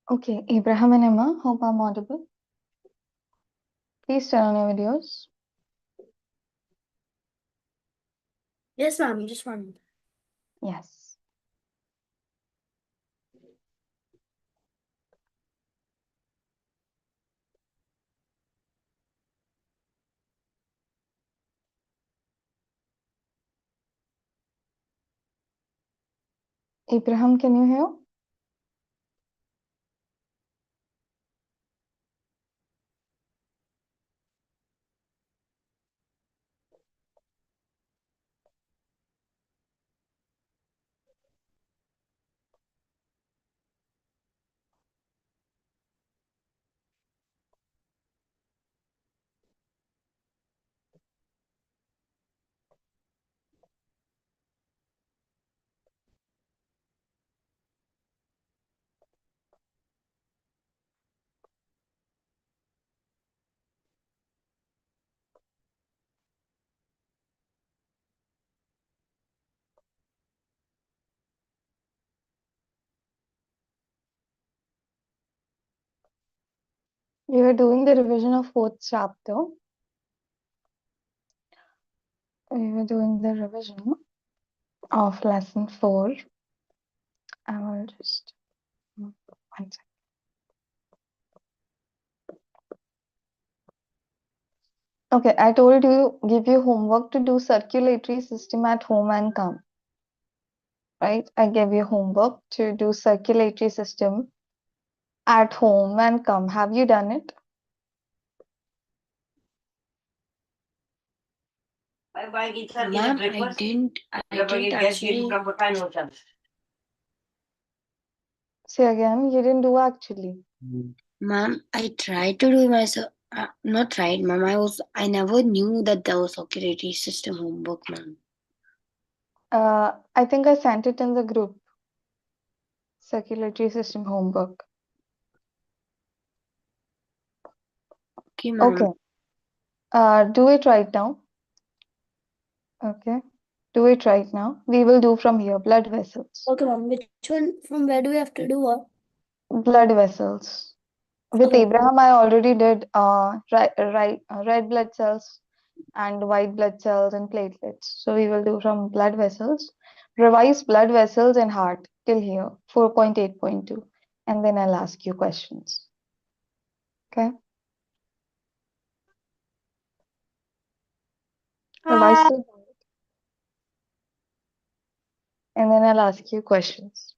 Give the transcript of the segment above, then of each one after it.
Okay, Abraham and Emma, hope I'm audible. Please turn on your videos. Yes, ma'am. Just one. Yes. Abraham, can you hear? We were doing the revision of fourth chapter. We were doing the revision of lesson 4. I will just one second. Okay, I told you give you homework to do circulatory system at home and come. Right? I gave you homework to do circulatory system at home and come. Have you done it? Ma'am, I didn't actually. Say again, you didn't do actually. Ma'am, I tried to do myself. Not tried, ma'am. I never knew that there was circulatory system homework, ma'am. I think I sent it in the group. Circulatory system homework. Okay, ma'am. Okay. Do it right now. Okay. Do it right now. We will do from here. Blood vessels. Okay, ma'am. Which one? From where do we have to do what? Blood vessels. With Okay. Abraham, I already did red blood cells and white blood cells and platelets. So we will do from blood vessels. Revise blood vessels and heart till here, 4.8.2. And then I'll ask you questions. Okay. Revise till heart. And then I'll ask you questions.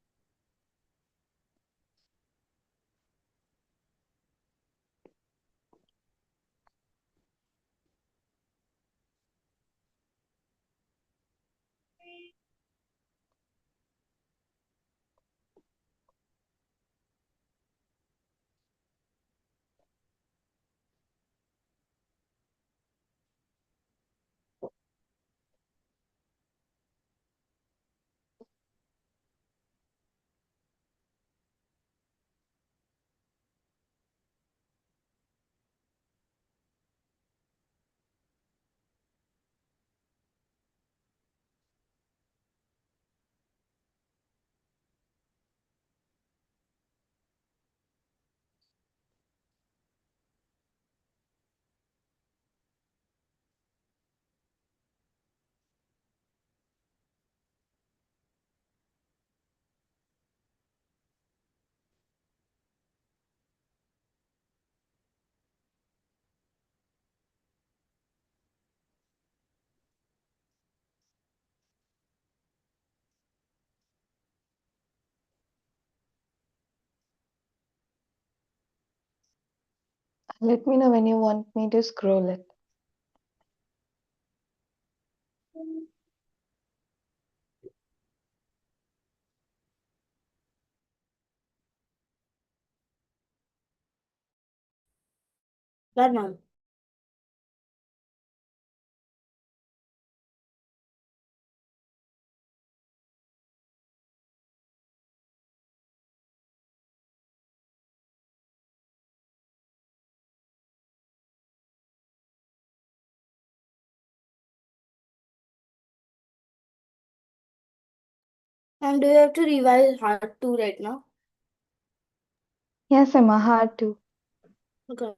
Let me know when you want me to scroll it. That, ma'am. And do you have to revise heart too right now? Yes, Emma, heart too. Okay.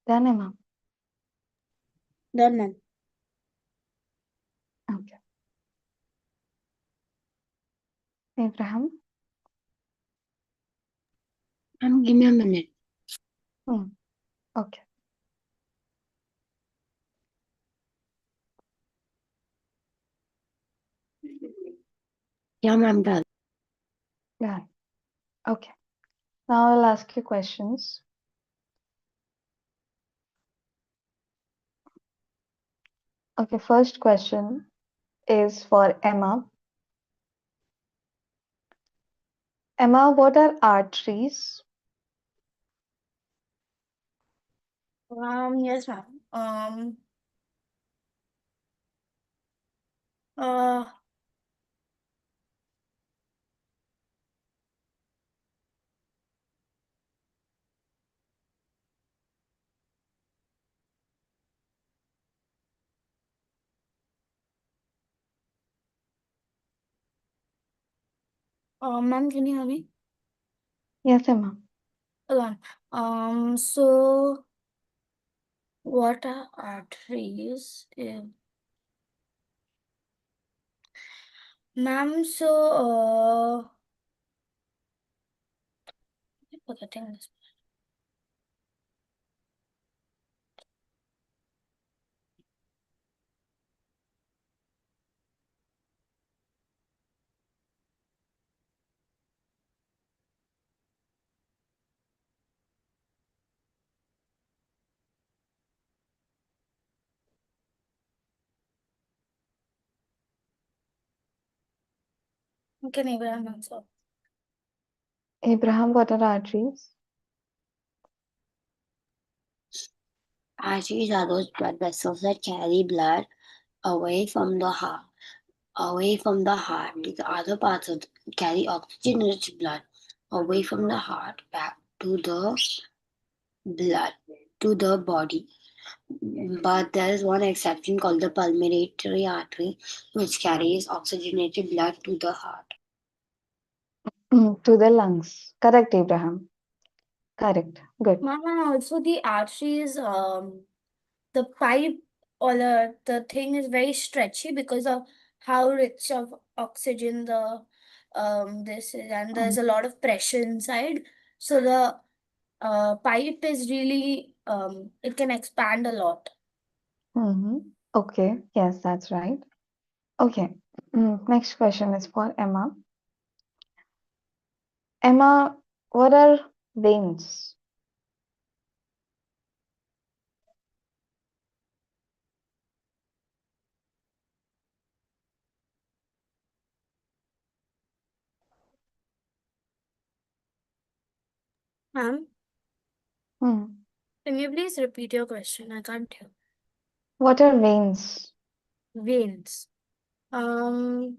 Done, Emma. Done, ma'am. Okay. Abraham. Give me a minute. Hmm. Okay. Yeah, ma'am, done. Yeah. Okay. Now I'll ask you questions. Okay, first question is for Emma. Emma, what are arteries? Yes, ma'am. Uh, ma'am, can you hear me? Yes, Emma. Hold on. So what are arteries? Ma'am, forgetting this. Okay, Abraham answer. Abraham, what are arteries? Arteries are those blood vessels that carry blood away from the heart, to the other parts of carry oxygen-rich blood away from the heart back to the blood to the body. But there is one exception called the pulmonary artery, which carries oxygenated blood to the heart. To the lungs. Correct, Abraham. Correct. Good. Mama, also the arteries, the pipe or the thing is very stretchy because of how rich of oxygen the this is, and there's a lot of pressure inside. So the pipe is really it can expand a lot. Mm-hmm. Okay. Yes, that's right. Okay. Next question is for Emma. Emma, what are veins? Ma'am, Hmm. can you please repeat your question? I can't hear. What are veins? Veins. Um,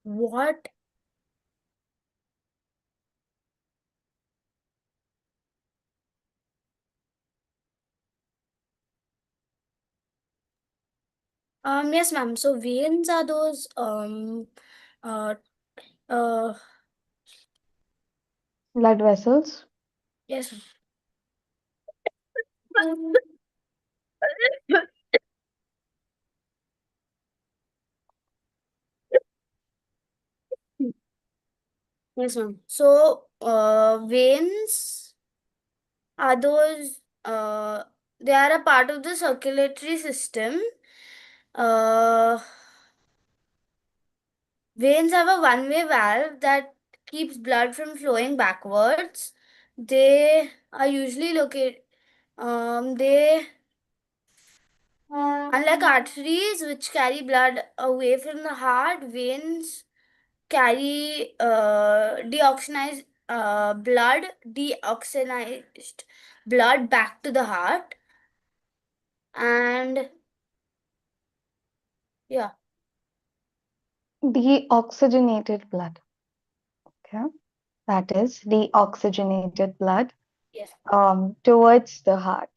what? Yes, ma'am. So veins are those uh uh Blood vessels? yes. Yes, ma'am. So, veins are those, they are a part of the circulatory system. Uh, Veins have a one-way valve that keeps blood from flowing backwards. They are usually located, they, unlike arteries which carry blood away from the heart, veins carry deoxygenized blood back to the heart. And yeah, Deoxygenated blood. Okay. That is deoxygenated blood yes, towards the heart.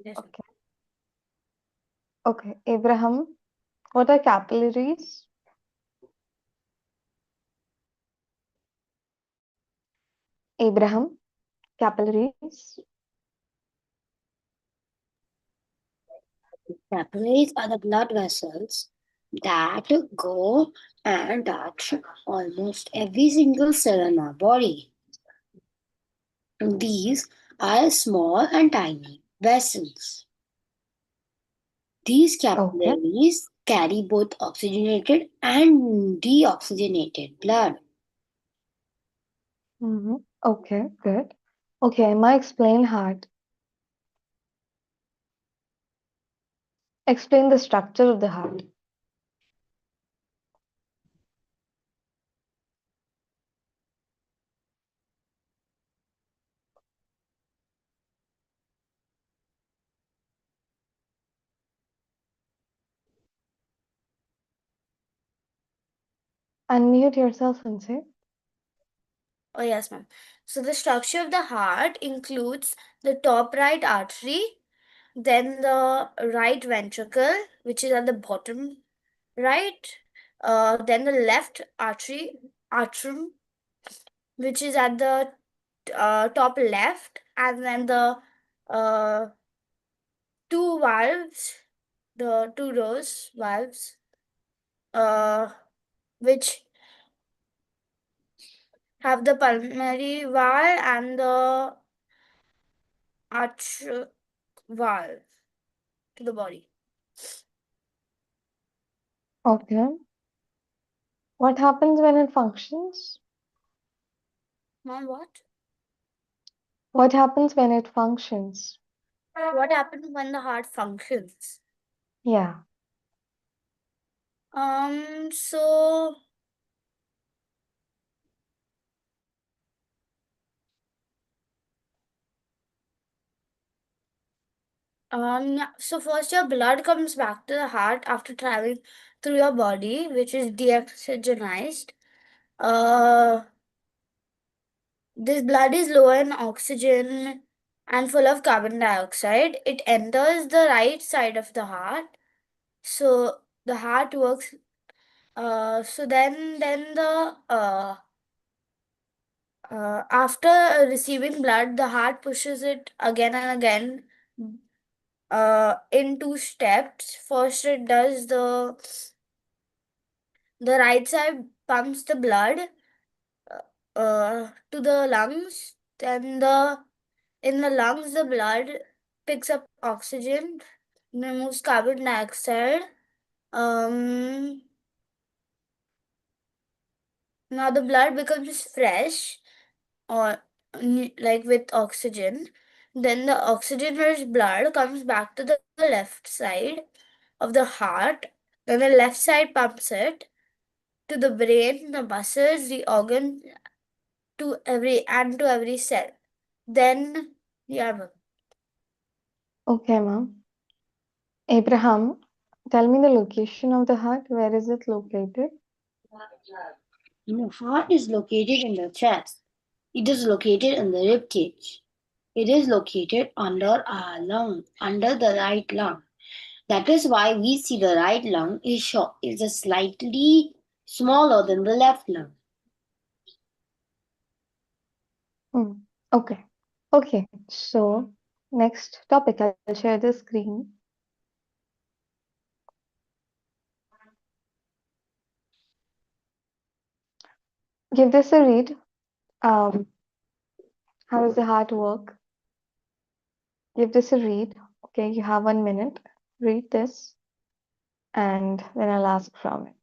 yes. Okay. Okay. Abraham, what are capillaries? Abraham, capillaries. Capillaries are the blood vessels that go and touch almost every single cell in our body. These are small and tiny vessels. These Okay. capillaries carry both oxygenated and deoxygenated blood. Mm-hmm. Okay, good. Okay, Emma, explain heart. Explain the structure of the heart. Unmute yourself and say. Oh, yes, ma'am. So the structure of the heart includes the top right artery, then the right ventricle, which is at the bottom right, then the left atrium, which is at the top left, and then the uh, two valves, the two rows valves, uh, which have the pulmonary valve and the arch valve to the body. Okay. What happens when it functions? Mom, what? What happens when it functions? What happens when the heart functions? Yeah. So yeah, so first your blood comes back to the heart after traveling through your body, which is deoxygenized. Uh, This blood is low in oxygen and full of carbon dioxide. It enters the right side of the heart. So the heart works. So then the after receiving blood, the heart pushes it again and again in two steps. First, it does the right side pumps the blood to the lungs. Then in the lungs, the blood picks up oxygen, removes carbon dioxide. Um, Now the blood becomes fresh or like with oxygen. Then the oxygen-rich blood comes back to the left side of the heart. Then the left side pumps it to the brain, the muscles, the organ, to every cell. Then yeah, Okay, ma'am. Abraham, tell me the location of the heart. Where is it located? The heart is located in the chest. It is located in the rib cage. It is located under our lung, under the right lung. That is why we see the right lung is short, is a slightly smaller than the left lung. Hmm. Okay. Okay. So, next topic, I'll share the screen. Give this a read. How does the heart work? Give this a read. Okay, you have 1 minute. Read this, and then I'll ask from it.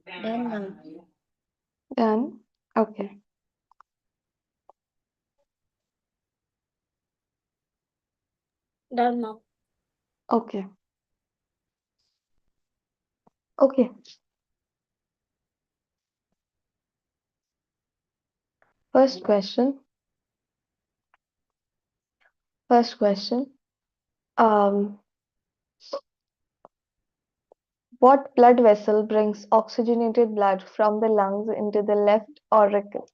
Then Done. Okay. done now. Okay. Okay. First question. First question. Um, what blood vessel brings oxygenated blood from the lungs into the left auricle?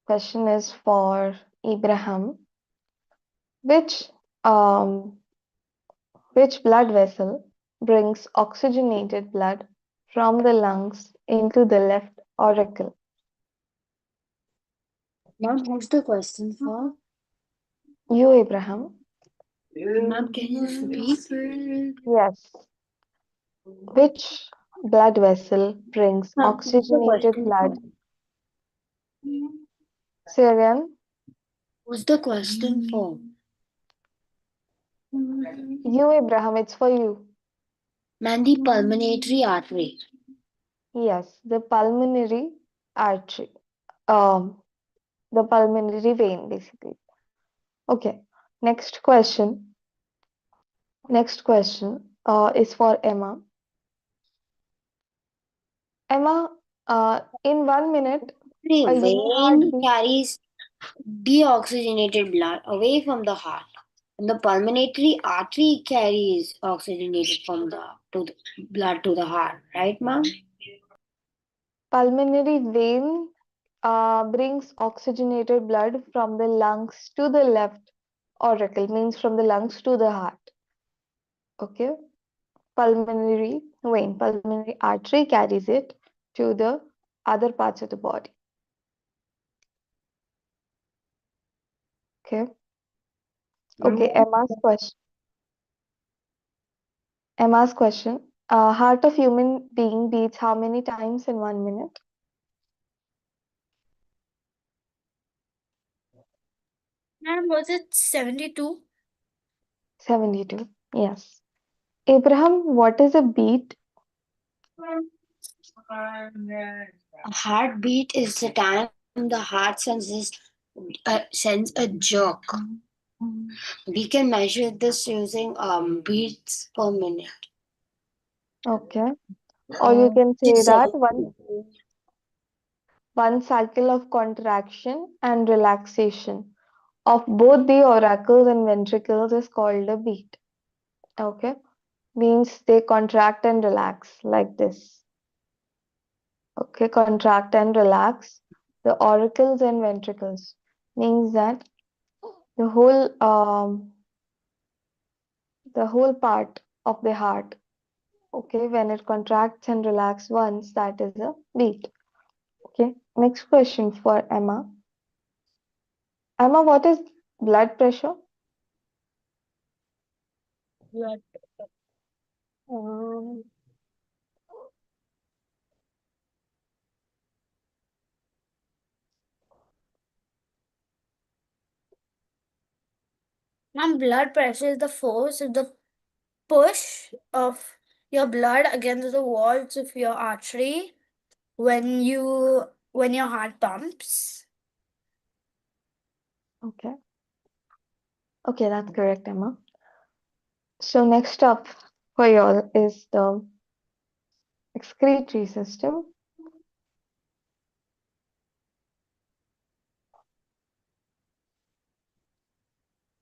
Question is for Abraham. Which um which blood vessel brings oxygenated blood from the lungs into the left auricle? ma'am, what's the question for? You, Abraham. Ma'am, can you just repeat? Yes. Which blood vessel brings Ma'am, what's the oxygenated question blood? for? Say again. What's the question for? You, Abraham, it's for you. Ma'am, the pulmonary artery. Yes, the pulmonary artery. Um, the pulmonary vein, basically. Okay. Next question. Next question is for Emma. Emma, in 1 minute, The a human heart vein beats. carries deoxygenated blood away from the heart. And the pulmonary artery carries oxygenated from the blood to the heart, right, ma'am? Pulmonary vein brings oxygenated blood from the lungs to the left auricle, means from the lungs to the heart. Okay. Pulmonary vein, pulmonary artery carries it to the other parts of the body. Okay. Okay. Emma's question. Emma's question. Heart of human being beats how many times in 1 minute? And was it 72? 72. Yes. Abraham, what is a beat? A heartbeat is the time the heart sends a jerk. We can measure this using beats per minute. Okay. Or you can say Just that one cycle of contraction and relaxation of both the auricles and ventricles is called a beat. Okay. Means they contract and relax like this. Okay. Contract and relax the auricles and ventricles. Means that the whole part of the heart, okay, when it contracts and relaxes once, that is a beat. Okay, next question for Emma. Emma, what is blood pressure? Blood. Um, Ma'am, blood pressure is the force of the push of your blood against the walls of your artery when your heart pumps. Okay, okay, that's correct, Emma. So next up for y'all is the excretory system.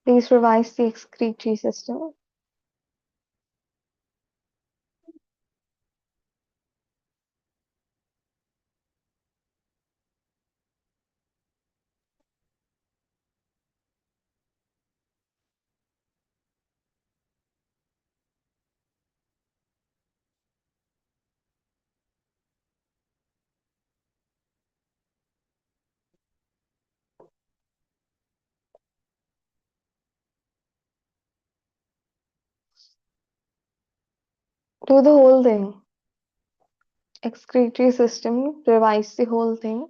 Please revise the excretory system. Do the whole thing. Excretory system, revise the whole thing.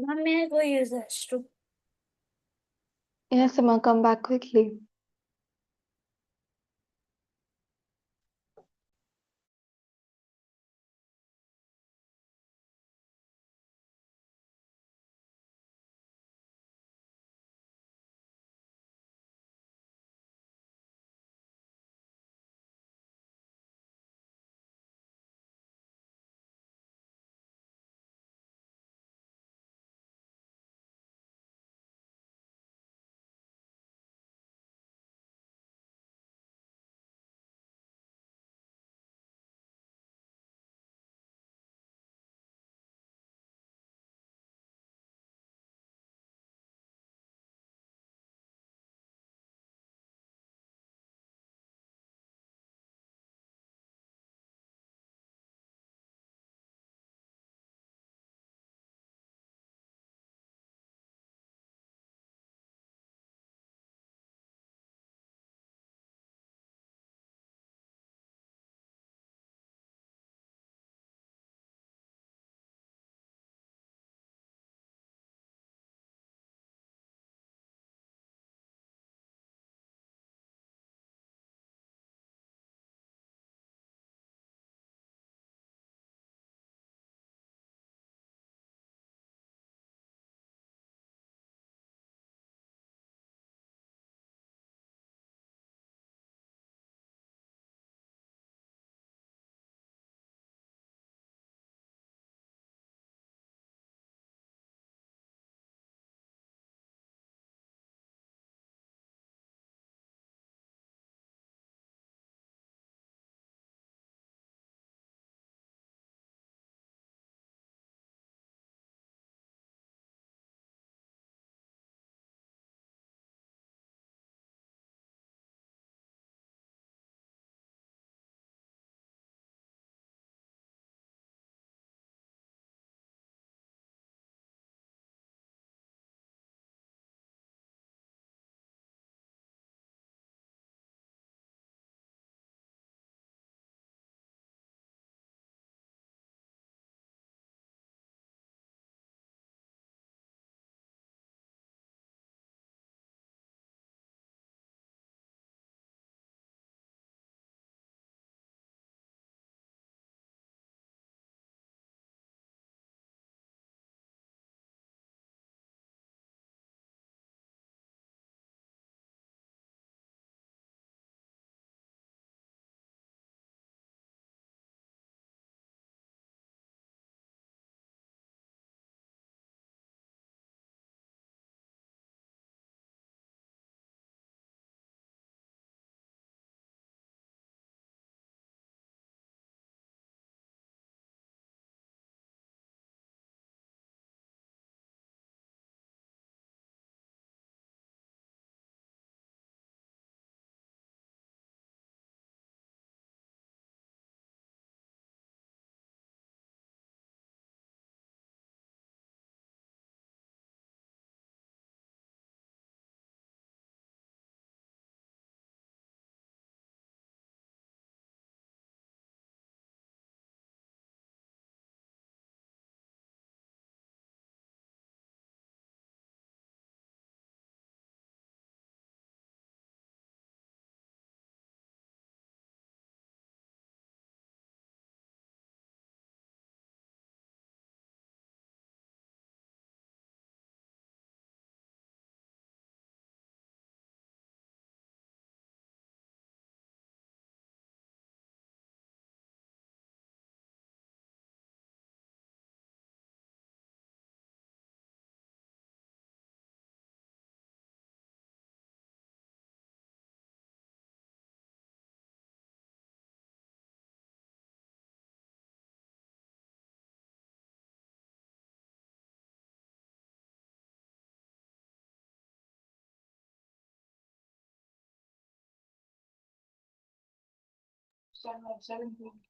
Ma'am, may I go use the restroom? Yes, Emma, come back quickly.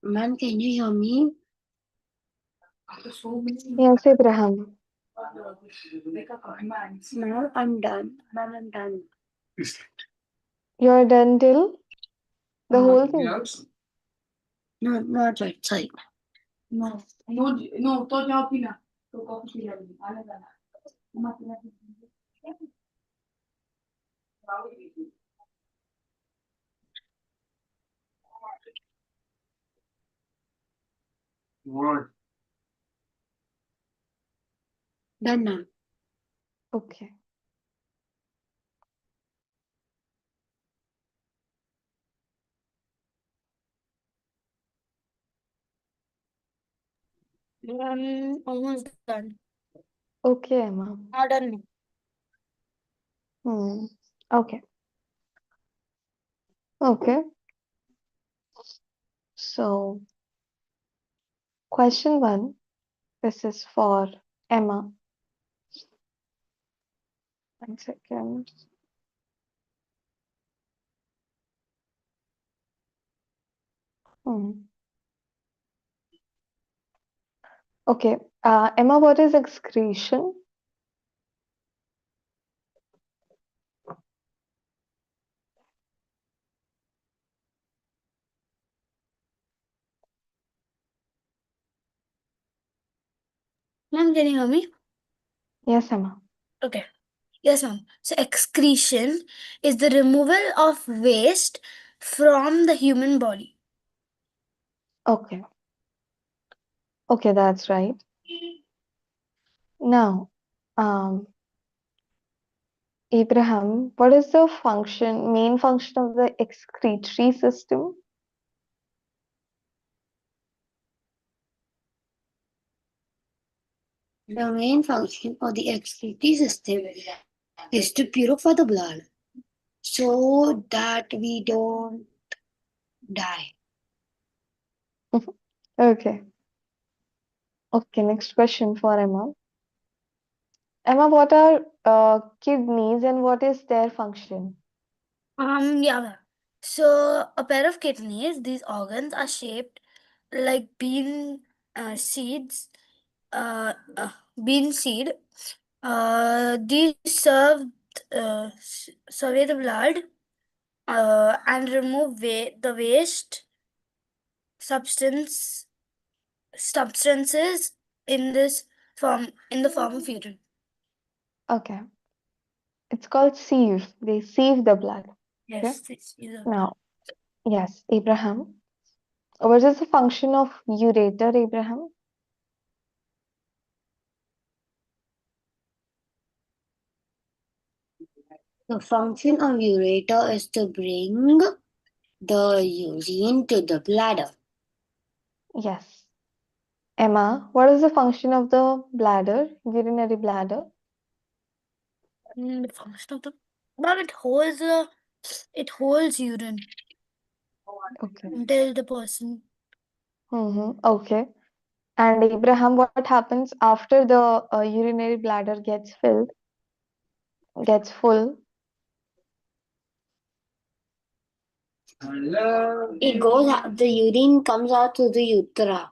Ma'am, can you hear me? Yes, Abraham. Ma'am, I'm done. Ma'am, I'm done. You're done till the Uh, whole thing. No, not right. Sorry. Done, ma'am. Okay. Almost done. Okay, Emma. Not done. Hmm. Okay. Okay. So, question one. This is for Emma. 1 second. Hmm. Okay. Emma, what is excretion? Ma'am, can you hear me? Yes, Emma. Okay. Yes, ma'am. So excretion is the removal of waste from the human body. Okay. Okay, that's right. Now, Abraham, what is the main function of the excretory system? The main function of the excretory system is to purify the blood so that we don't die. Okay. Okay, next question for Emma. Emma, what are kidneys and what is their function? Yeah, ma'am. So a pair of kidneys, these organs are shaped like seeds, uh, uh, bean seed. These survey the blood and remove the waste substances in the form of urine. Okay. It's called sieve. They sieve the blood. Okay. Yes, this is a Now, yes, Abraham. What is the function of ureter, Abraham? The function of ureter is to bring the urine to the bladder. Yes. Emma, what is the function of the bladder, urinary bladder? the function of the but it holds urine Okay. until the person. Okay. And Abraham, what happens after the urinary bladder gets full? The urine comes out to the urethra.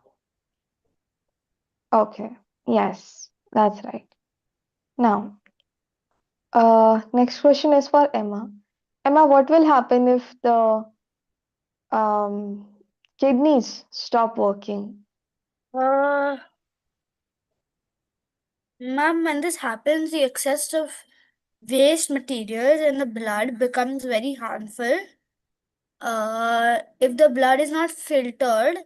Okay. Yes, that's right. Now, next question is for Emma. Emma, what will happen if the um, kidneys stop working? Uh, Ma'am, when this happens, the excess of waste materials in the blood becomes very harmful. If the blood is not filtered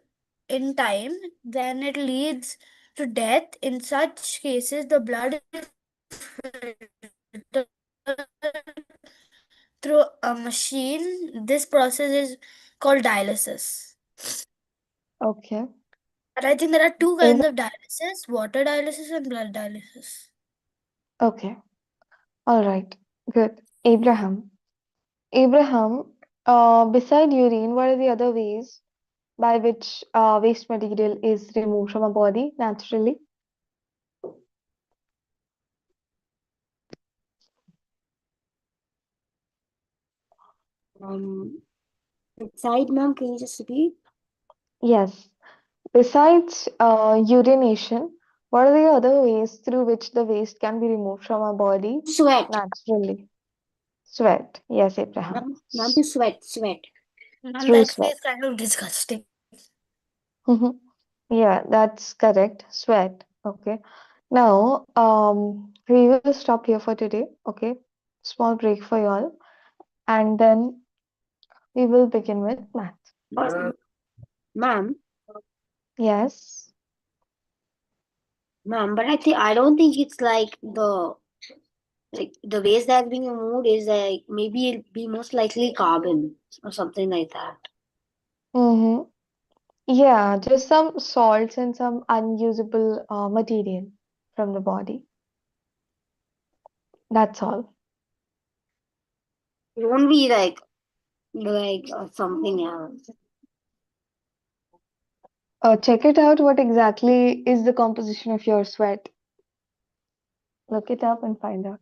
in time, then it leads to death. In such cases, the blood is filtered through a machine. This process is called dialysis. Okay. And I think there are two kinds Abra- of dialysis: water dialysis and blood dialysis. okay. All right. Good. Abraham, beside urine, what are the other ways by which waste material is removed from a body naturally? Inside, ma'am, can you just repeat? Yes. Besides urination, what are the other ways through which the waste can be removed from our body Sweat. naturally? Sweat. Yes, Abraham. Ma'am, to sweat. And Through that sweat. feels kind of disgusting. Yeah, that's correct. Sweat. Okay. Now, we will stop here for today. Okay. Small break for y'all. And then we will begin with math. But, ma'am, Yes. but I don't think it's like the waste that's being removed is like maybe it'll be most likely carbon or something like that. Mm-hmm. Yeah, just some salts and some unusable material from the body. That's all. It won't be like something else. Check it out. What exactly is the composition of your sweat? Look it up and find out.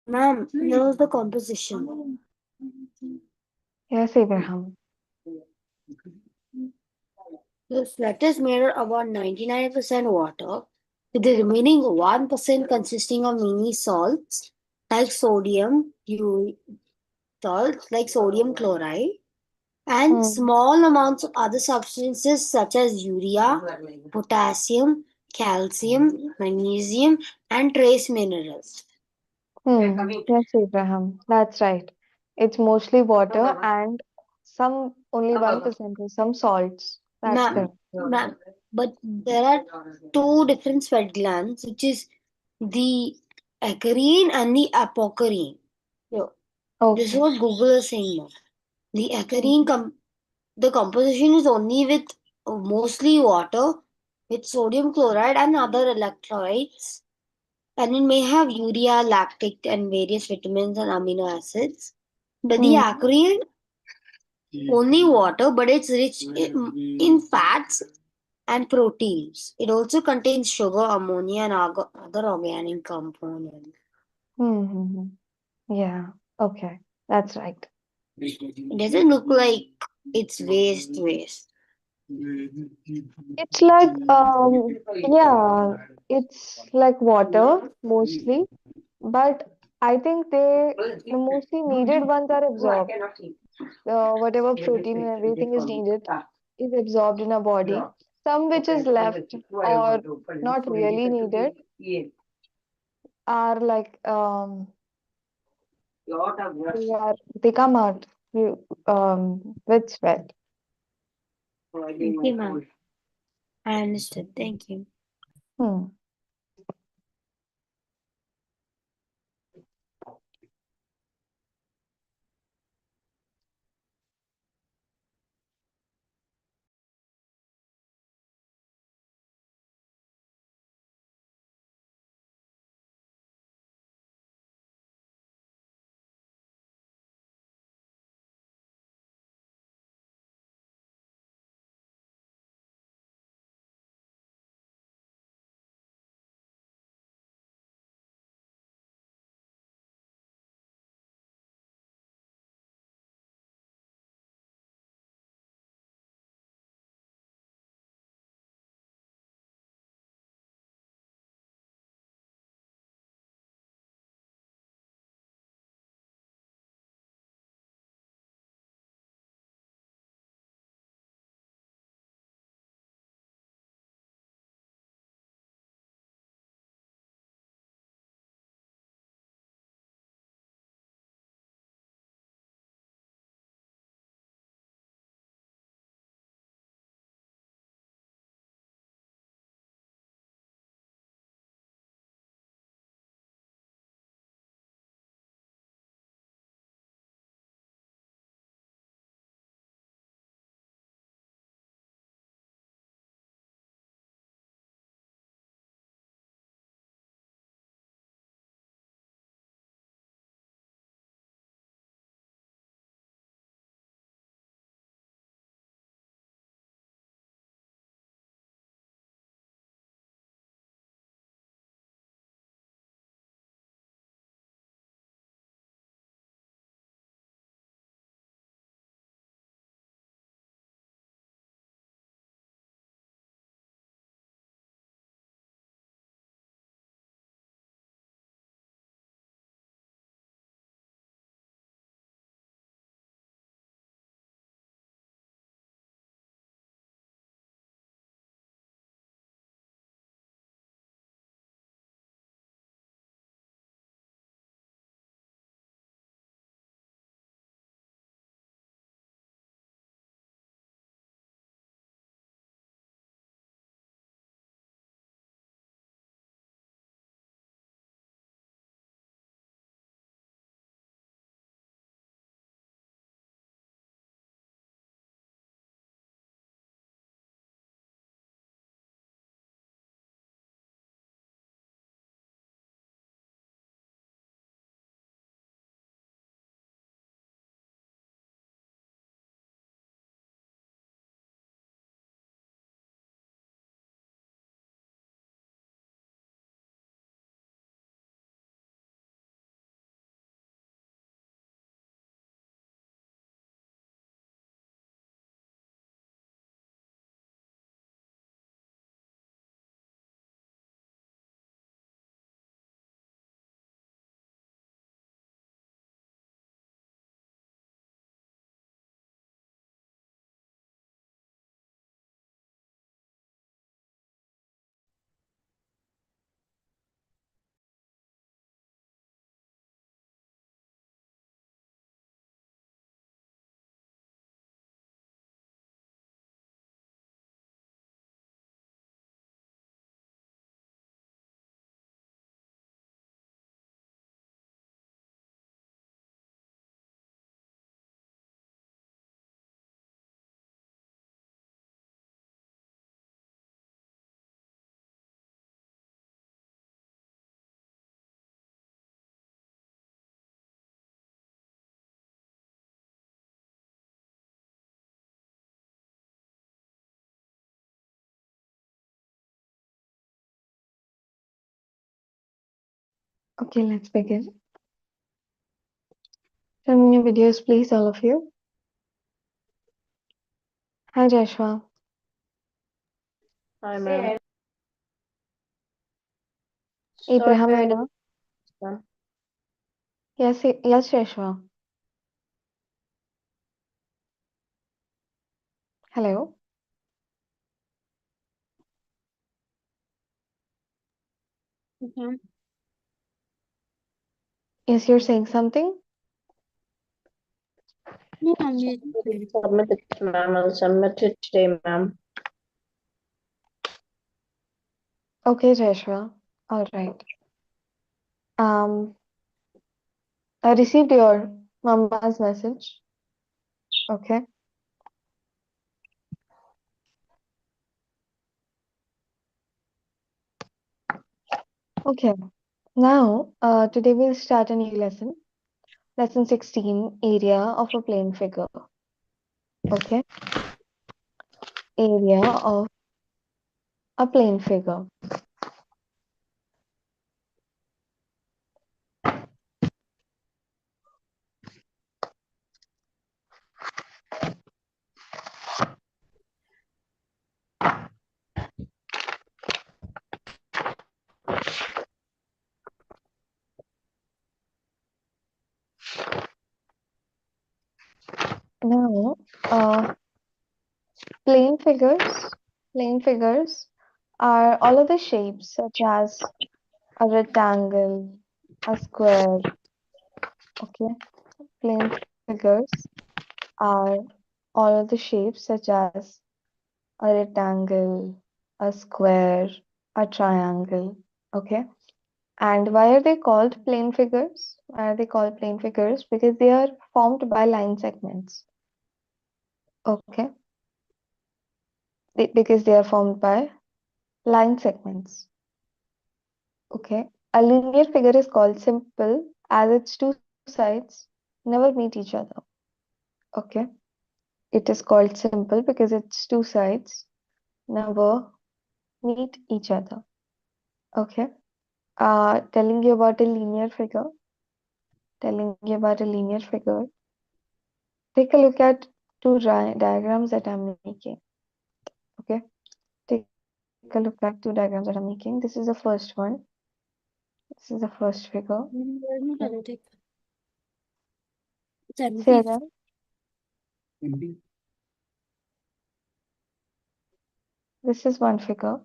Ma'am, knows the composition. Yes, Abraham. The sweat is made of about 99% water, with the remaining 1% consisting of many salts like salts like sodium chloride, and Hmm. small amounts of other substances such as urea, potassium, calcium, magnesium, and trace minerals. Yes, Abraham. That's right. It's mostly water and some only 1% is some salts. That's Ma'am, correct. but there are two different sweat glands, which is the acarine and the apocrine. So, this is Okay. what Google is saying now. The acarine, Hmm. the composition is only with mostly water, with sodium chloride and other electrolytes, and it may have urea, lactic, and various vitamins and amino acids. But the Hmm. acarine only water, but it's rich in fats and proteins. It also contains sugar, ammonia, and other organic components. Hmm. Yeah. Okay. That's right. It doesn't look like it's waste. It's like yeah, it's like water mostly, but I think the mostly needed ones are absorbed. Whatever protein and everything is needed is absorbed in our body. Some which is left or not really needed are like they come out with sweat. Okay, ma'am. I understood. Thank you. Hmm. Okay, let's begin. Turn on your videos, please, all of you. Hi, Joshua. Hi, ma'am. Abraham, Sorry, Noah. ma'am. Yes, Joshua. Hello. Okay. Yes, you're saying something? No, I'm using it. Submit it, ma'am. I'll submit it today, ma'am. Okay, Joshua. All right. I received your mama's message. Okay. Okay. Now, today we'll start a new lesson. Lesson 16, area of a plane figure. Okay. Area of a plane figure. Now, plane figures are all of the shapes such as a rectangle, a square. Okay. Plane figures are all of the shapes such as a rectangle, a square, a triangle. Okay. And why are they called plane figures? Why are they called plane figures? Because they are formed by line segments. Okay. Because they are formed by line segments. Okay. A linear figure is called simple as its two sides never meet each other. Okay. It is called simple because its two sides never meet each other. Okay. Telling you about a linear figure. Telling you about a linear figure. Take a look at two diagrams that I'm making. Okay. Take a look at two diagrams that I'm making. This is the first one. This is the first figure. There's no genetic. It's Say empty. again. This is one figure.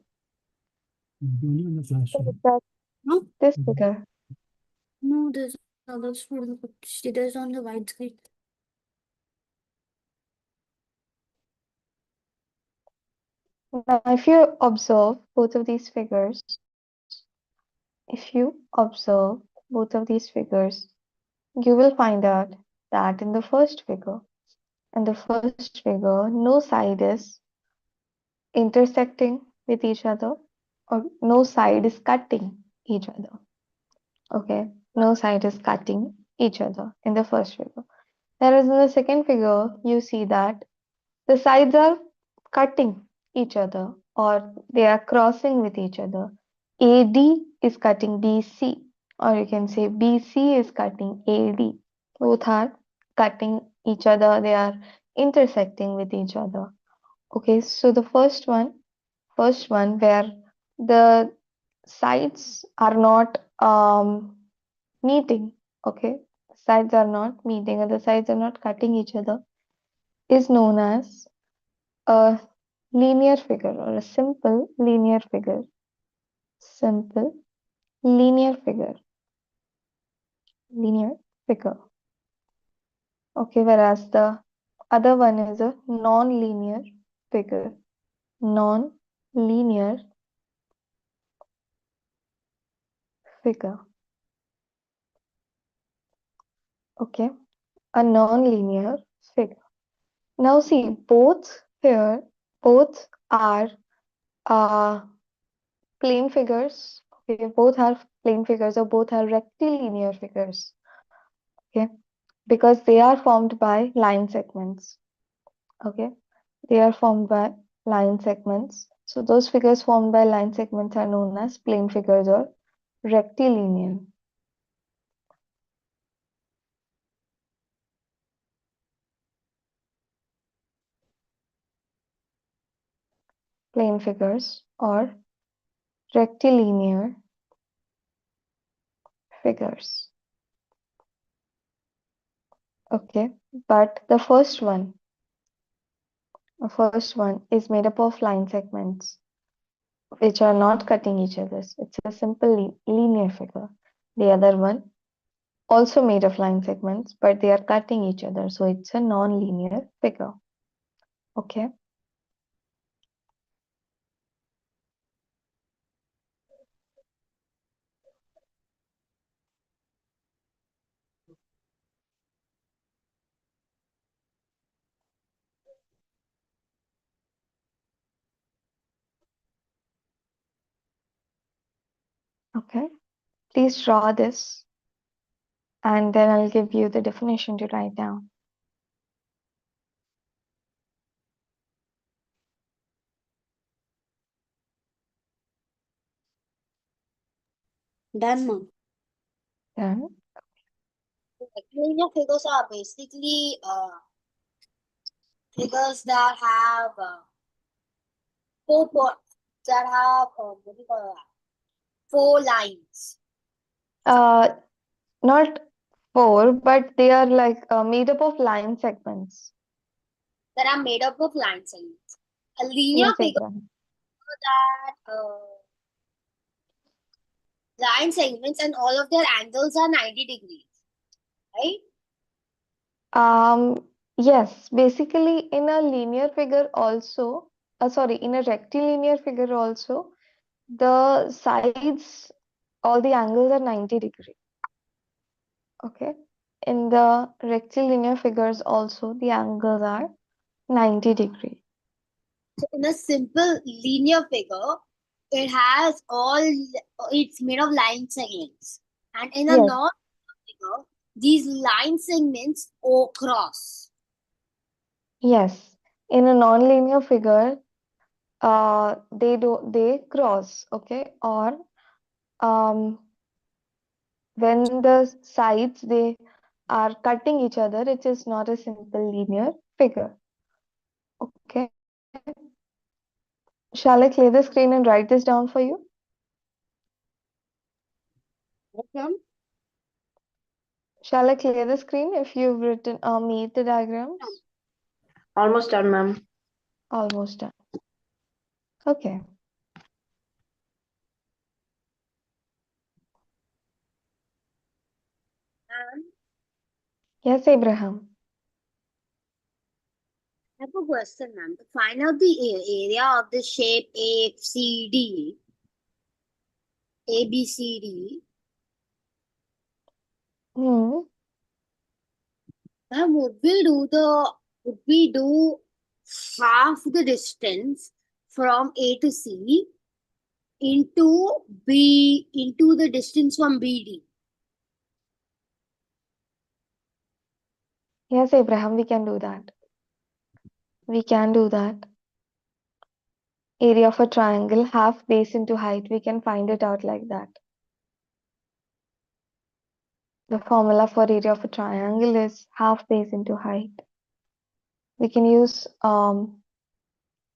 Take a look at No, this figure. no, there's another student. There's on the white screen. Now, if you observe both of these figures, you will find out that in the first figure, no side is intersecting with each other, or no side is cutting each other. Okay, no side is cutting each other in the first figure. Whereas in the second figure, you see that the sides are cutting each other or they are crossing with each other. AD is cutting BC, or you can say BC is cutting AD. Both are cutting each other, they are intersecting with each other. Okay, so the first one where the sides are not meeting, okay, sides are not meeting or the sides are not cutting each other, is known as a linear figure or a simple linear figure. Simple linear figure. Linear figure. Okay, whereas the other one is a non-linear figure. Non-linear figure. Okay, a non-linear figure. Now see, both are uh, plane figures. Okay, both are plane figures or both are rectilinear figures. Okay, because they are formed by line segments. Okay, they are formed by line segments. So those figures formed by line segments are known as plane figures or rectilinear. plane figures or rectilinear figures. Okay, but the first one is made up of line segments which are not cutting each other. It's a simple linear figure. The other one also made of line segments, but they are cutting each other, so it's a non-linear figure. Okay. Okay. Please draw this, and then I'll give you the definition to write down. Done, ma'am. Done. Rectilinear figures are basically figures that have that have what do you call that? 4 lines. Not 4, but they are like made up of line segments. That are made up of line segments. A linear Yes, figure Abraham. that line segments and all of their angles are 90 degrees, right? Yes, basically in a linear figure also, in a rectilinear figure also, the sides, all the angles are 90 degree. Okay. In the rectilinear figures also, the angles are 90 degree. So in a simple linear figure, it's made of line segments. And in a Yes. non-linear figure, these line segments cross. Yes. In a non-linear figure, they cross, okay, or when the sides they are cutting each other, it is not a simple linear figure. Okay. Shall I clear the screen and write this down for you? Okay. Shall I clear the screen if you've written made the diagrams? Almost done, ma'am. Almost done. Okay. And Yes, Abraham. I have a question, ma'am. To find out the area of the shape ABCD, Hmm. ma'am, would we do half the distance from A to C into the distance from BD? Yes, Abraham, we can do that. We can do that. Area of a triangle, half base into height. We can find it out like that. The formula for area of a triangle is half base into height. We can use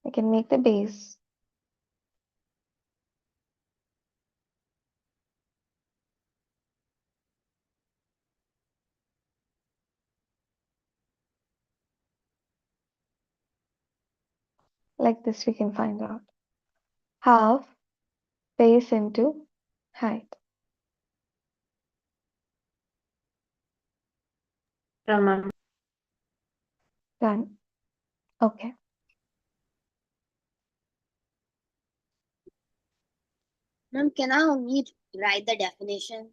we can make the base like this. We can find out half base into height. Done, ma'am. Done. Okay. Ma'am, can I only write the definition?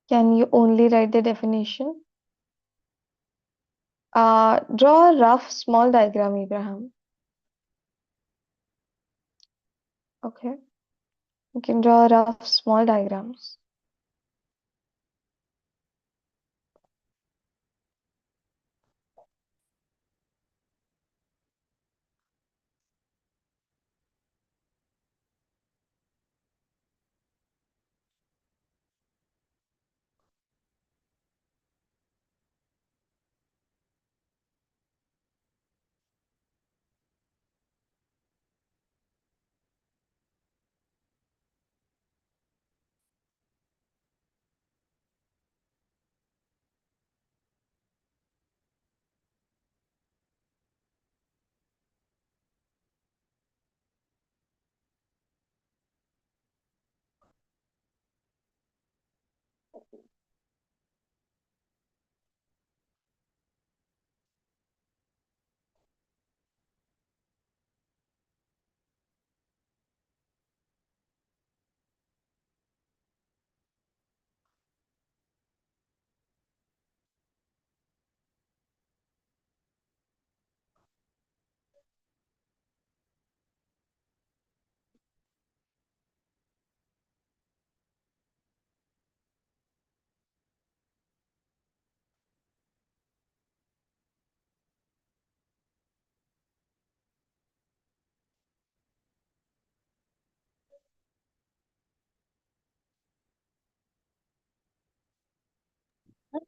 Can you only write the definition? Draw a rough small diagram, Abraham. Okay. You can draw rough small diagrams.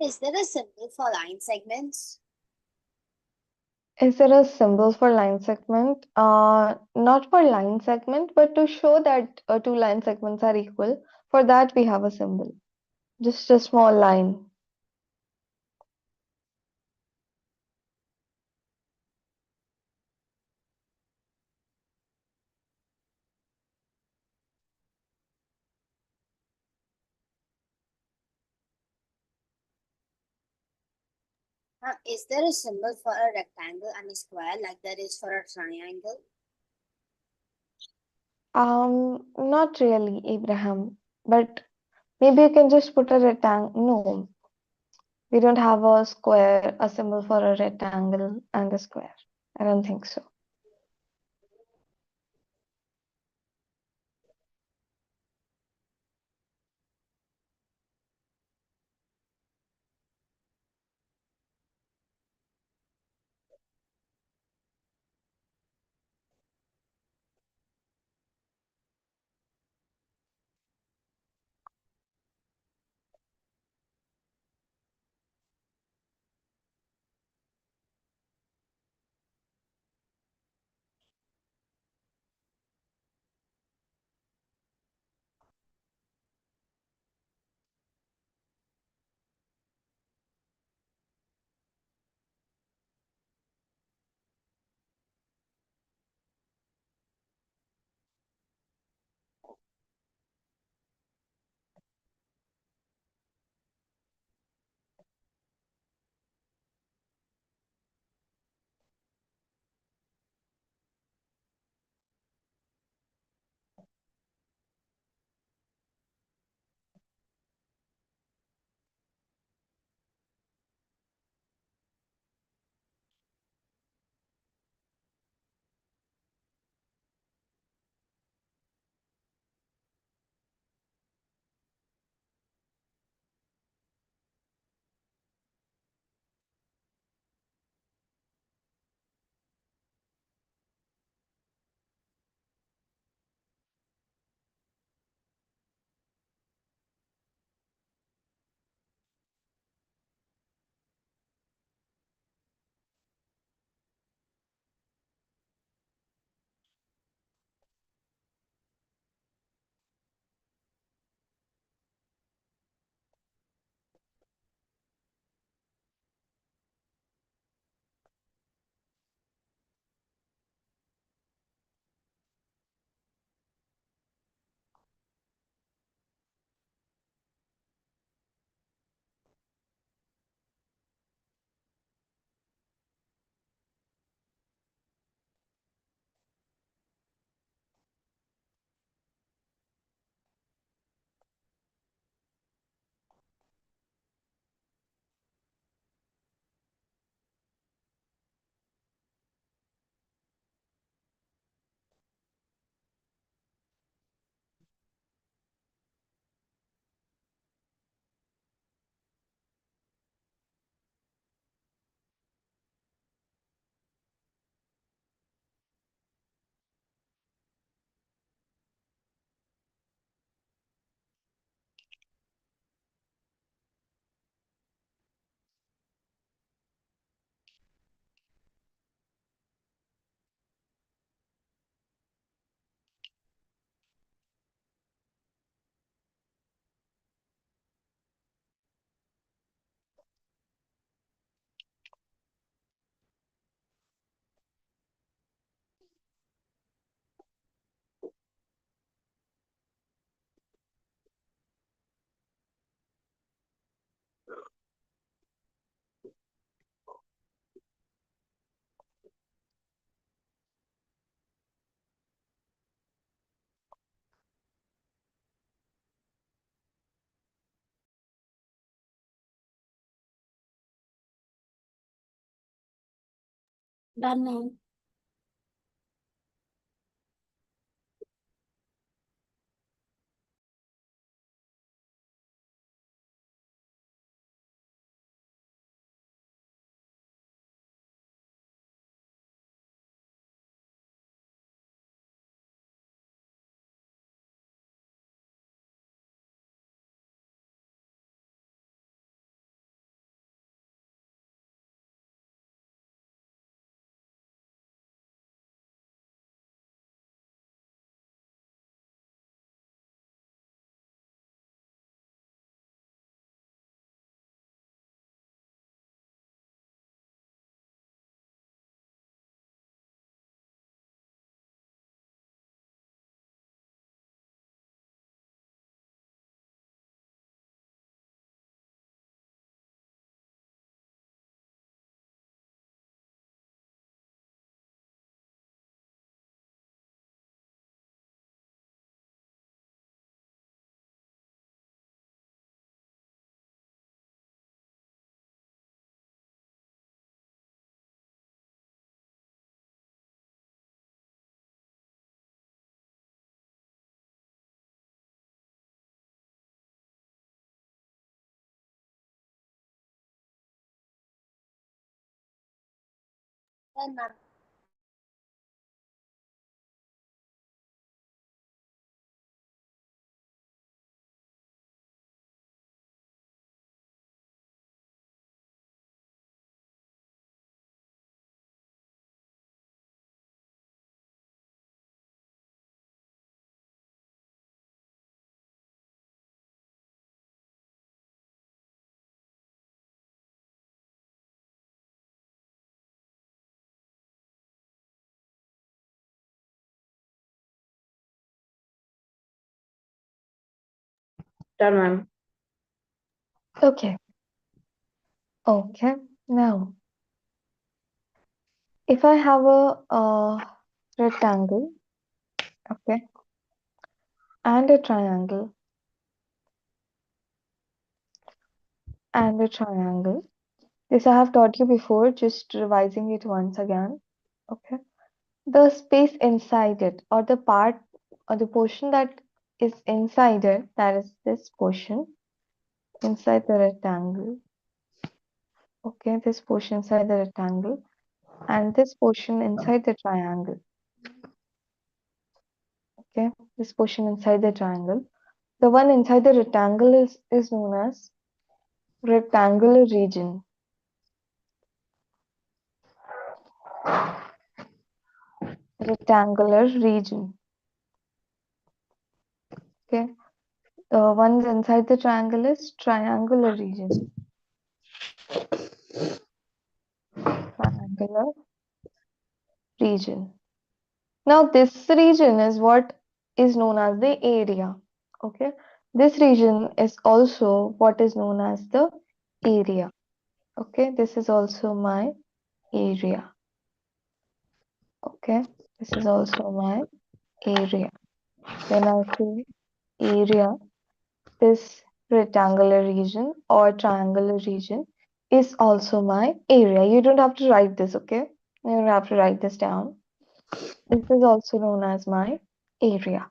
Is there a symbol for line segments? Is there a symbol for line segment? Not for line segment, but to show that two line segments are equal, for that we have a symbol. Just a small line. Is there a symbol for a rectangle and a square like there is for a triangle? Not really, Abraham, but maybe you can just put a rectangle. No, we don't have a square, a symbol for a rectangle and a square. I don't think so. Done now. Done, ma'am. Okay. Okay. Now, if I have a rectangle, okay, and a triangle, and a triangle. This I have taught you before, just revising it once again. Okay. The space inside it, or the part, or the portion that is inside it, that is this portion inside the rectangle. Okay, this portion inside the rectangle, and this portion inside the triangle. Okay, this portion inside the triangle. The one inside the rectangle is known as rectangular region. Rectangular region. Okay, the ones inside the triangle is triangular region. Triangular region. Now, this region is what is known as the area. Okay, this region is also what is known as the area. Okay, this is also my area. Okay, this is also my area. When I say area, this rectangular region or triangular region is also my area. You don't have to write this, okay? You don't have to write this down. This is also known as my area.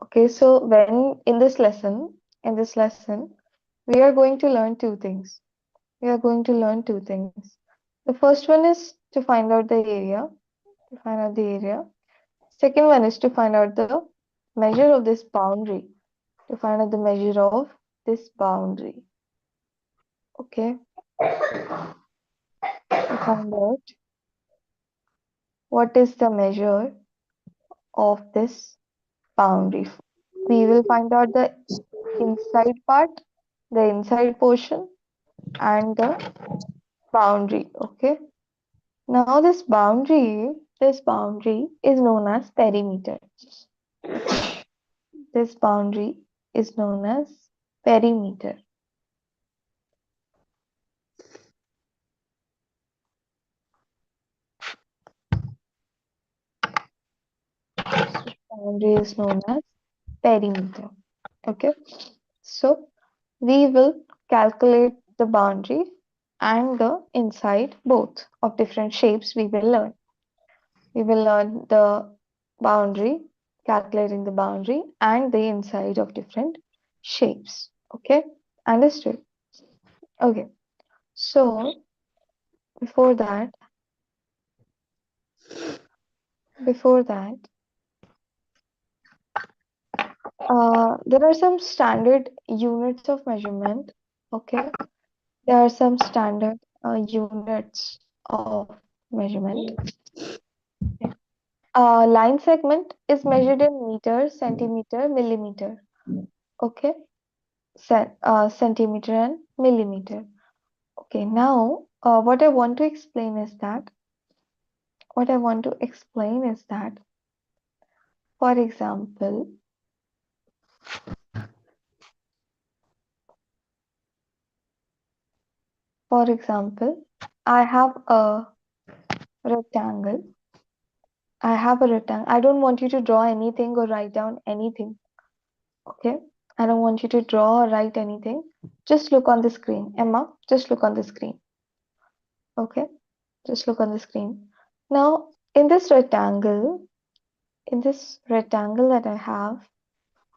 Okay, so when in this lesson, we are going to learn two things. We are going to learn two things. The first one is to find out the area, to find out the area. Second one is to find out the measure of this boundary, to find out the measure of this boundary. Okay, to find out what is the measure of this boundary. We will find out the inside part, the inside portion, and the boundary. Okay, now this boundary is known as perimeter. Okay, this boundary is known as perimeter. This boundary is known as perimeter. Okay, so we will calculate the boundary and the inside both of different shapes we will learn. We will learn the boundary, calculating the boundary and the inside of different shapes. Okay, understood? Okay, so before that, before that, there are some standard units of measurement. Okay, there are some standard units of measurement. Line segment is measured in meter, centimeter, millimeter. Okay, centimeter and millimeter. Okay, now what I want to explain is that for example, I have a rectangle. I don't want you to draw anything or write down anything. Okay, I don't want you to draw or write anything. Just look on the screen. Emma, just look on the screen. Okay, just look on the screen. Now, in this rectangle that I have,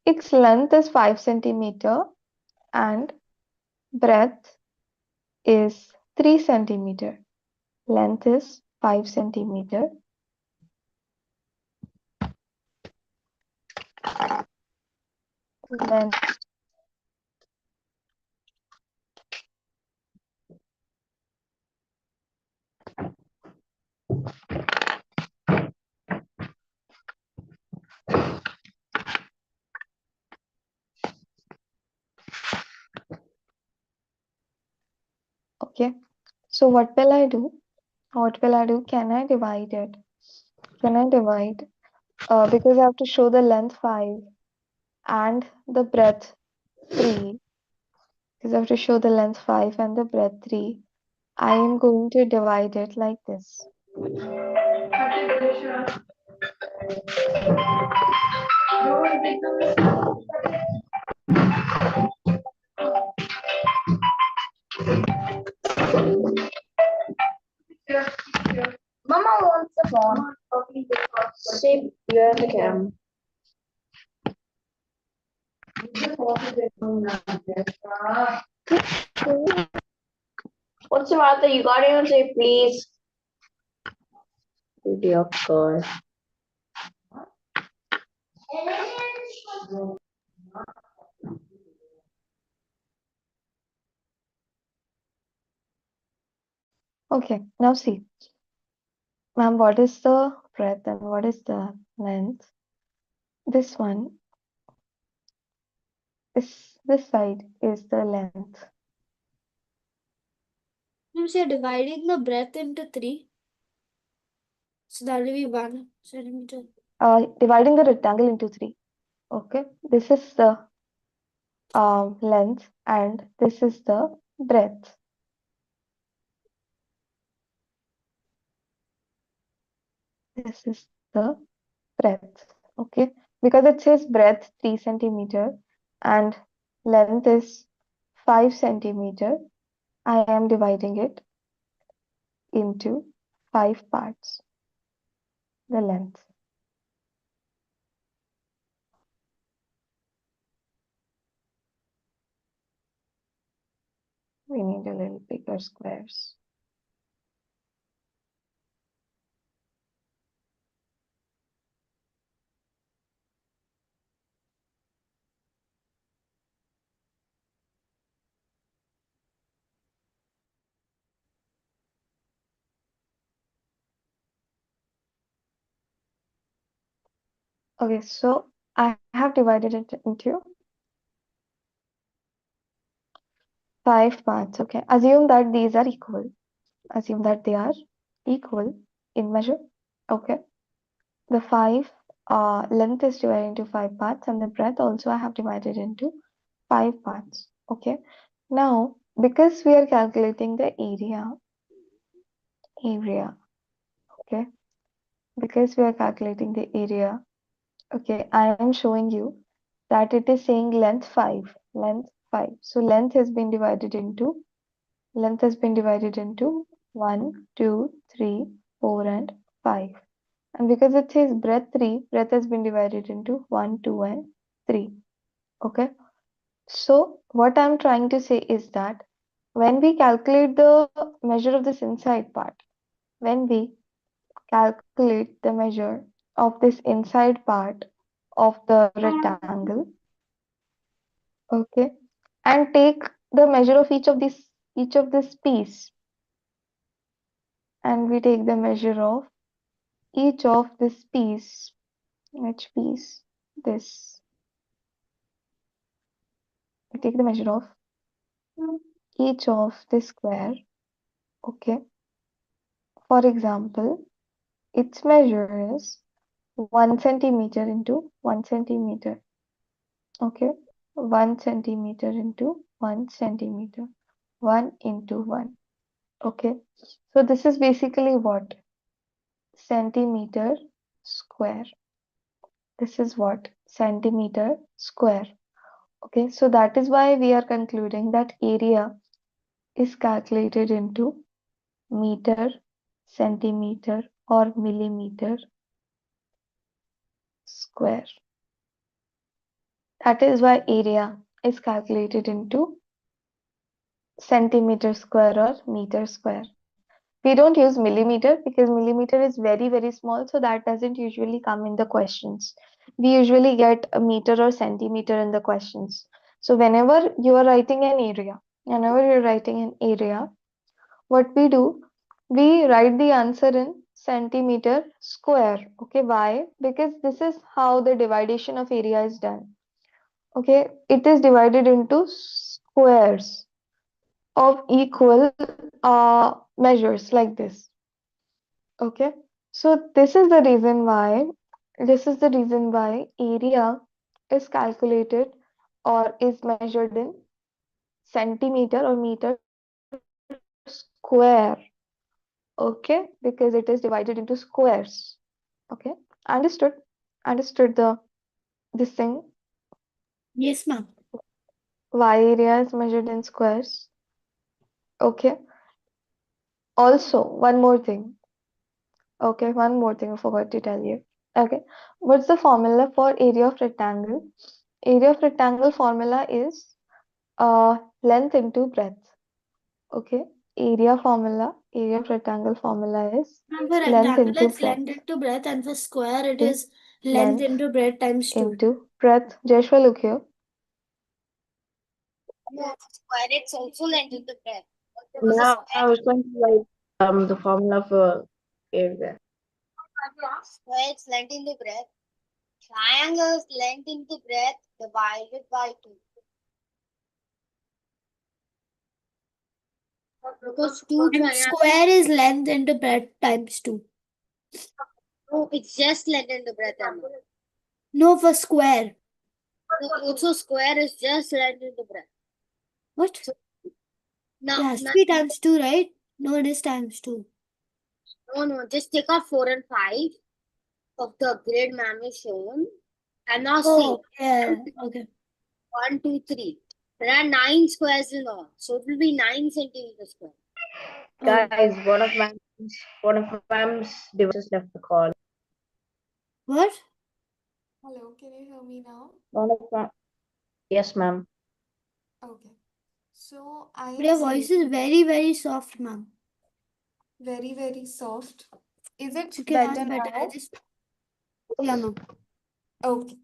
its length is 5 centimeter and breadth is 3 centimeter. Length is 5 centimeter. Length okay. So what will I do? What will I do? Can I divide it? Can I divide? Because I have to show the length 5 and the breadth 3. Because I have to show the length 5 and the breadth 3. I am going to divide it like this. Mama wants the phone. See, you have the camera. What's the matter? You gotta even say please. Dear God. Okay, now see. Ma'am, what is the breadth and what is the length? This one, this side is the length. Means you're dividing the breadth into 3. So that will be 1 centimeter. Dividing the rectangle into 3. Okay, this is the length and this is the breadth. This is the breadth. Okay, because it says breadth 3 centimeter and length is 5 centimeter, I am dividing it into 5 parts. The length. We need a little bigger squares. Okay, so I have divided it into 5 parts. Okay, assume that these are equal. Assume that they are equal in measure. Okay, the 5 length is divided into 5 parts and the breadth also I have divided into 5 parts. Okay, now because we are calculating the area, okay, because we are calculating the area, okay, I am showing you that it is saying length 5. So length has been divided into 1, 2, 3, 4, and 5. And because it says breadth 3, breadth has been divided into 1, 2, and 3. Okay. So what I'm trying to say is that when we calculate the measure of this inside part, when we calculate the measure of this inside part of the rectangle, okay, and take the measure of each of this piece, and we take the measure of each of this piece. Which piece? This. We take the measure of each of this square. Okay. For example, its measure is 1 centimeter into 1 centimeter. Okay. 1 centimeter into 1 centimeter. 1 into 1. Okay. So this is basically what? Centimeter square. This is what? Centimeter square. Okay, so that is why we are concluding that area is calculated into meter, centimeter, or millimeter square. That is why area is calculated into centimeter square or meter square. We don't use millimeter because millimeter is very, very small, so that doesn't usually come in the questions. We usually get a meter or centimeter in the questions. So whenever you are writing an area, what we do, we write the answer in centimeter square. Okay, why? Because this is how the dividation of area is done. Okay, it is divided into squares of equal measures like this. Okay, so this is the reason why area is calculated or is measured in centimeter or meter square. Okay, because it is divided into squares. Okay, understood? Understood this thing, Yes, ma'am. why area is measured in squares. Okay, also one more thing. Okay, one more thing I forgot to tell you. Okay, what's the formula for area of rectangle? Area of rectangle formula is length into breadth. Okay, area of rectangle formula is And for length rectangle, into it's breadth. length into breadth, and for square, it Okay, is length length into breadth times 2. into breadth. Joshua, look here. No, square it's also length into breadth. Now I was going to write the formula for area. Square it's length into breadth. Triangles length into breadth divided by 2. Because two And triangles. square is length into breadth times 2. No, it's just length into breadth. Amma. No, for square. No, also square is just length into breadth. What? Now, It has to be times 2, right? No, it is times 2. no, just take out 4 and 5 of the grid ma'am is shown. And now Oh, see, yeah. Okay. 1, 2, 3. There are 9 squares in all. So it will be 9 centimeters square. Oh, Guys, one of ma'am's devices left the call. what? Hello, can you hear me now? One of my Yes, ma'am. Okay. So I But am your voice saying is very, very soft, ma'am. very, very soft. Is it You can ask better better. now? Yeah, ma'am. Okay.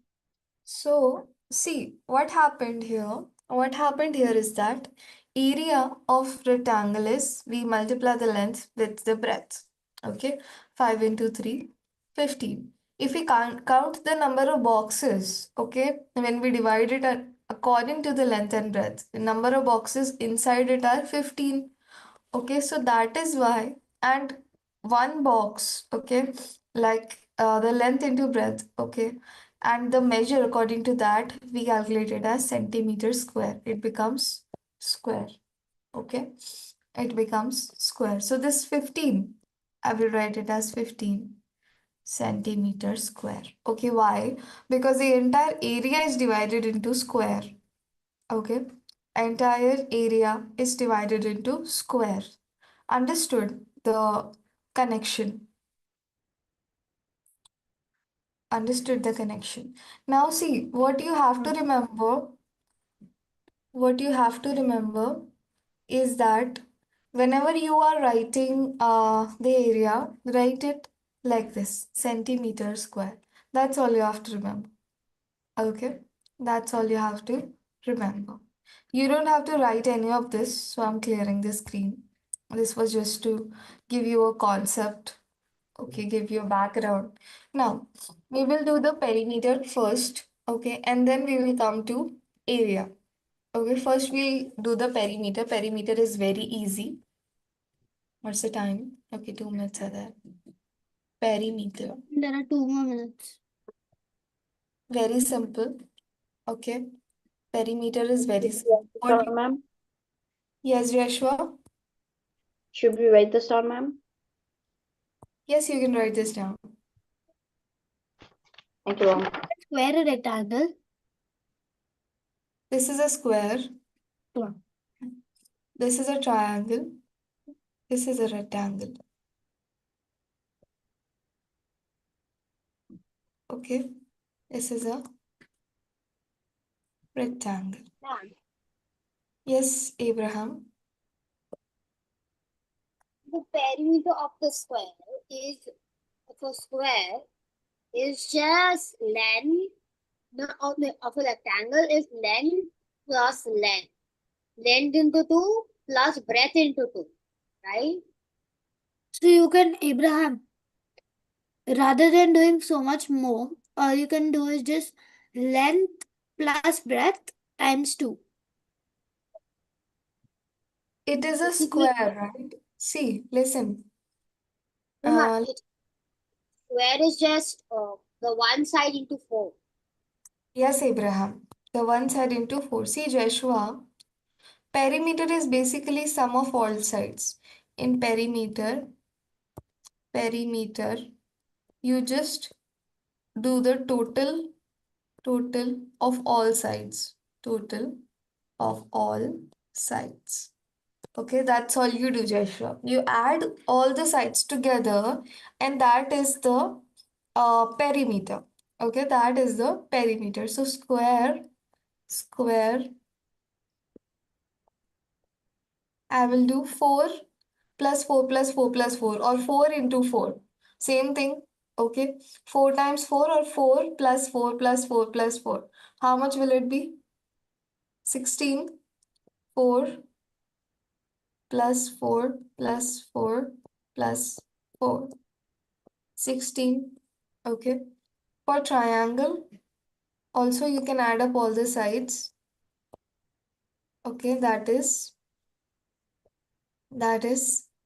So, see, what happened here? What happened here is that area of rectangle is we multiply the length with the breadth. Okay, 5 into 3, 15. If we can't count the number of boxes, okay, when we divide it according to the length and breadth, the number of boxes inside it are 15. Okay, so that is why, and one box, okay, like the length into breadth, okay, and the measure according to that we calculate it as centimeter square. It becomes square, okay, it becomes square. So this 15, I will write it as 15 centimeter square. Okay, why? Because the entire area is divided into square. Okay, entire area is divided into square. Understood the connection. Understood the connection. Now see, what you have to remember is that whenever you are writing the area, write it like this, centimeter square. That's all you have to remember. Okay, that's all you have to remember. You don't have to write any of this, so I'm clearing the screen. This was just to give you a concept. Okay, give you a background. Now, we will do the perimeter first, okay, and then we will come to area. Okay, first we do the perimeter. Perimeter is very easy. What's the time? Okay, 2 minutes are there. Perimeter. There are 2 more minutes. Very simple. Okay. Perimeter is very Should we simple. write this down, ma'am? Yes, Joshua? Should we write this down, ma'am? Yes, you can write this down. Thank you, ma'am. Square or rectangle? This is a square. Yeah. This is a triangle. This is a rectangle. Okay. This is a rectangle. Yes, Abraham. the perimeter of the square is of a square is just length of a rectangle is length plus length. Length into 2 plus breadth into 2. Right? So you can, Abraham, rather than doing so much more, all you can do is just length plus breadth times 2. It is a Basically, square, right? See, listen. Mama, Uh, square is just the one side into 4. yes, Abraham. The one side into 4. See, Joshua, perimeter is basically sum of all sides. In perimeter, you just do the total of all sides. Total of all sides. Okay, that's all you do, Joshua. You add all the sides together, and that is the perimeter. Okay, that is the perimeter. So square, I will do 4 plus 4 plus 4 plus 4 or 4 into 4. Same thing. Okay, 4 times 4 or 4 plus 4 plus 4 plus 4. How much will it be? 16. 4 plus 4 plus 4 plus 4. 16. Okay. For triangle, also you can add up all the sides. Okay, that is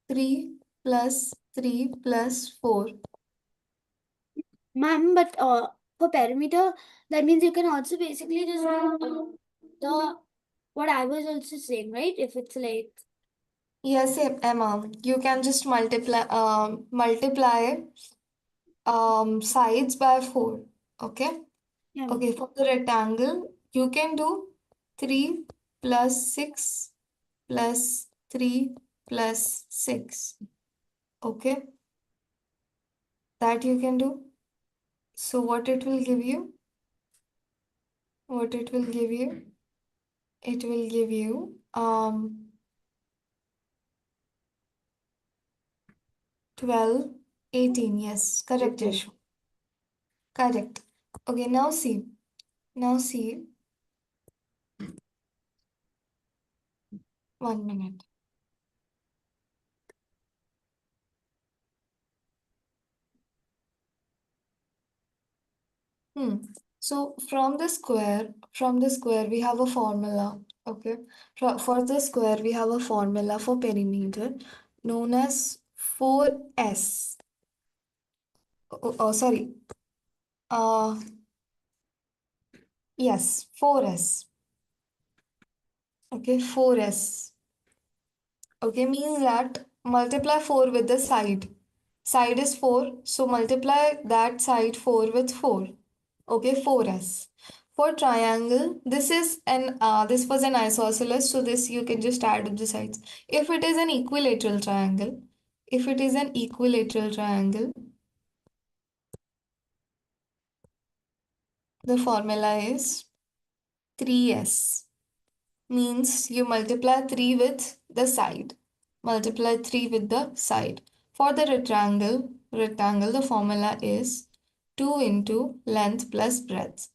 3 plus 3 plus 4. Ma'am, but for perimeter, that means you can also basically just do the what I was also saying, right? If it's like Yes, Emma, you can just multiply sides by 4. Okay. yeah, Okay, for the rectangle, you can do 3 plus 6 plus 3 plus 6. Okay, that you can do. So what it will give you? What it will give you? It will give you 12, 18. Yes, correct, Yashu. Correct. Okay, now see. Now see. 1 minute. So from the square, we have a formula. Okay. For the square, we have a formula for perimeter known as 4S. Oh, sorry. Uh, yes, 4S. Okay, 4S. Okay, means that multiply 4 with the side. Side is 4, so multiply that side 4 with 4. Okay, 4S. For triangle, this was an isosceles, so this you can just add up the sides. If it is an equilateral triangle, the formula is 3S. Means you multiply 3 with the side. Multiply 3 with the side. For the rectangle, the formula is 2 into length plus breadth.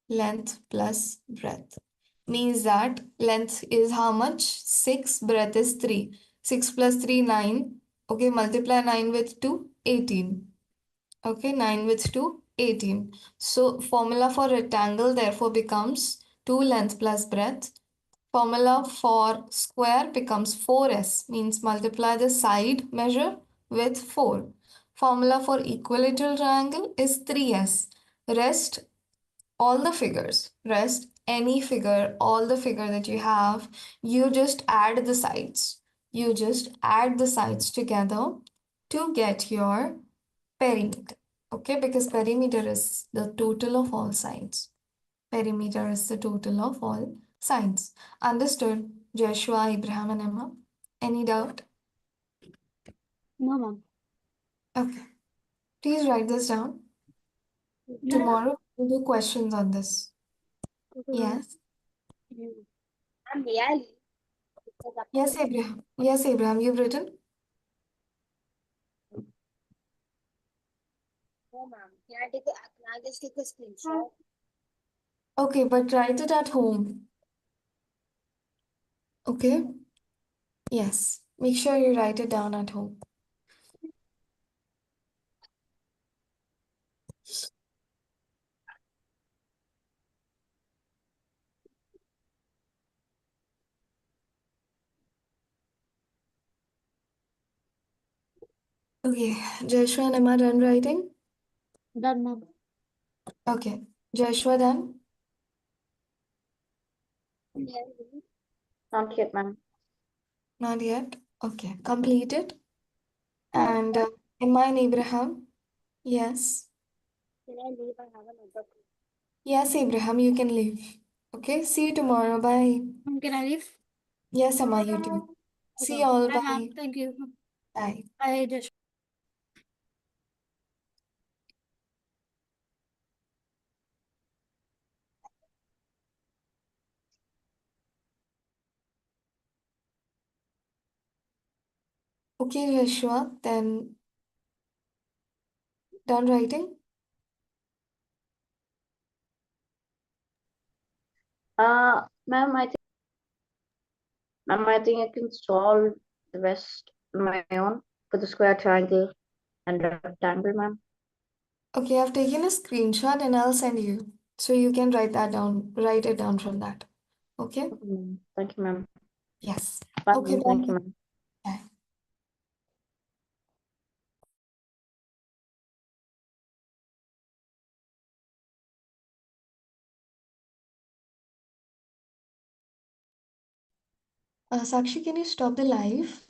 Length plus breadth. Means that length is how much? 6, breadth is 3. 6 plus 3, 9. Okay, multiply 9 with 2, 18. Okay, 9 with 2, 18. So formula for rectangle therefore becomes 2 length plus breadth. Formula for square becomes 4S, means multiply the side measure with 4. Formula for equilateral triangle is 3S. Rest all the figures, rest any figure, all the figure that you have, you just add the sides. You just add the sides together to get your perimeter. Okay, because perimeter is the total of all sides. Perimeter is the total of all sides. Understood, Joshua, Abraham, and Emma? Any doubt? no, ma'am. Okay. Please write this down. Tomorrow we'll do questions on this. Yes. I'm really. Yes, Abraham. Yes, Abraham, you've written? I just take a screenshot? Okay, but write it at home. Okay? Yes. Make sure you write it down at home. Okay, Joshua and Emma done writing? Done, ma'am. Okay, Joshua done? Not yet, ma'am. Not yet. Okay, completed. And Emma and Abraham? Yes. Can I leave? I have another. Yes, Abraham, you can leave. Okay, see you tomorrow. Bye. Can I leave? Yes, Emma, you too. See you Okay. all. Bye, ma'am. Bye. Thank you. Bye. I just. Okay, Joshua, then done writing? Ma'am, I think I can solve the rest on my own for the square, triangle, and rectangle, ma'am. Okay, I've taken a screenshot and I'll send you. So you can write that down, write it down from that. Okay? Thank you, ma'am. Yes. Bye, Okay, ma'am. Thank bye. you, ma'am. Bye. Sakshi, can you stop the live?